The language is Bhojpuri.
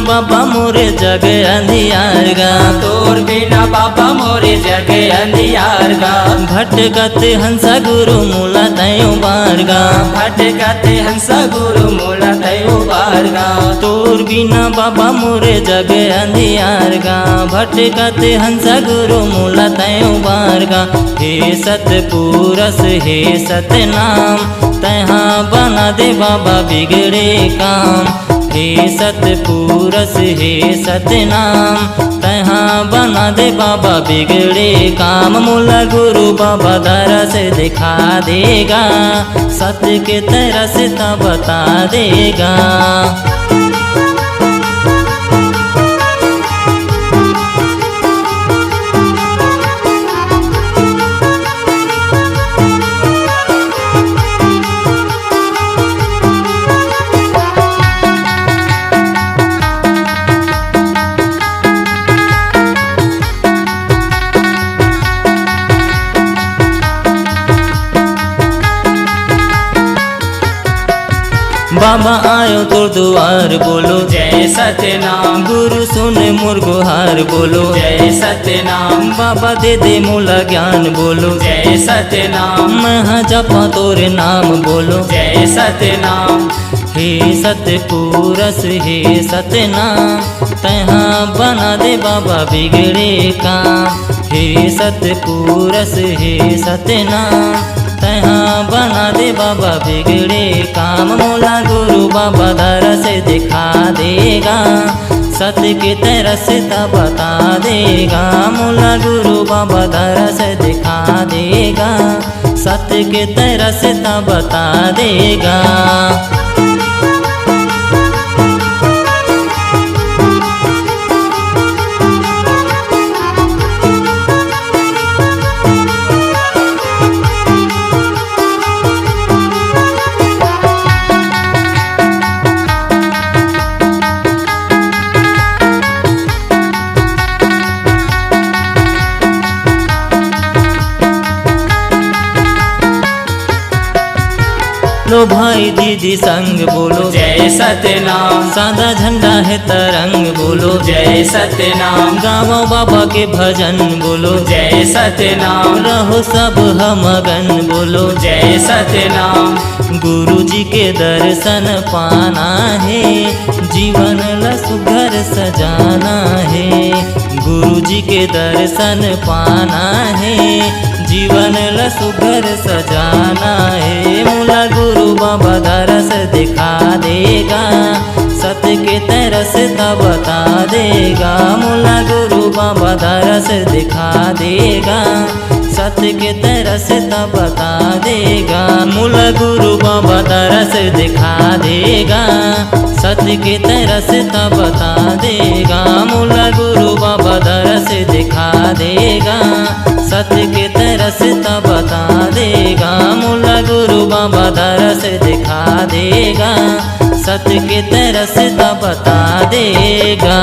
बाबा मोरे जग अंधियार गा, तोर बिना बाबा मोरे जग अंधियार गा। भटकत हंसा गुरु मूला तयो बार गा, भटकत हंसा गुरु मूला तयो बार गा। तोर बिना बाबा मोरे जग अंधियार गा, भटकत हंसा गुरु मूला तयो बार गा। हे सतपुरस हे सतनाम, तहाँ बना दे बाबा बिगड़े काम। हे सतपुरस हे सतनाम, तहाँ बना दे बाबा बिगड़े काम। मूला गुरु बाबा दरस दिखा देगा, सत्य के तरस ता बता देगा। बाबा आयो तो द्वार बोलो जय सतनाम। गुरु सुने मोर गुहार बोलो जय सतनाम। बाबा दे दे मूला ज्ञान बोलो जय सतनाम। मैं जपा तोरे नाम बोलो जय सतनाम। हे सतपुरस हे सतनाम, तहाँ बना दे बाबा बिगड़े काम। हे सतपुरस हे सतनाम, तहाँ बना दे बाबा बिगड़े काम। मूला गुरु बाबा दरस दिखा देगा, सत्य के तरस ता बता देगा। मूला गुरु बाबा दरस दिखा देगा, सत्य के तरस ता बता देगा। लो भाई दीदी संग बोलो जय सतनाम। सादा झंडा है तरंग बोलो जय सतनाम। गावो बाबा के भजन बोलो जय सतनाम। रहो सब हम मगन बोलो जय सतनाम। गुरु जी के दर्शन पाना है, जीवन ल सुघर सजाना है। गुरु जी के दर्शन पाना है, जीवन ल सुघर सजाना है। मूला गुरु बाबा दरस दिखा देगा, सत्य के तरस ता बता देगा। मूला गुरु बाबा दरस दिखा देगा, सत्य के तरस ता बता देगा। मूला गुरु बाबा दरस दिखा देगा, सत्य के तरस ता बता देगा। मूला गुरु बाबा दरस दिखा देगा, सत्य के तरस ता बता देगा। मूला गुरु बाबा दरस दिखा देगा, सत्य के तरस ता बता देगा।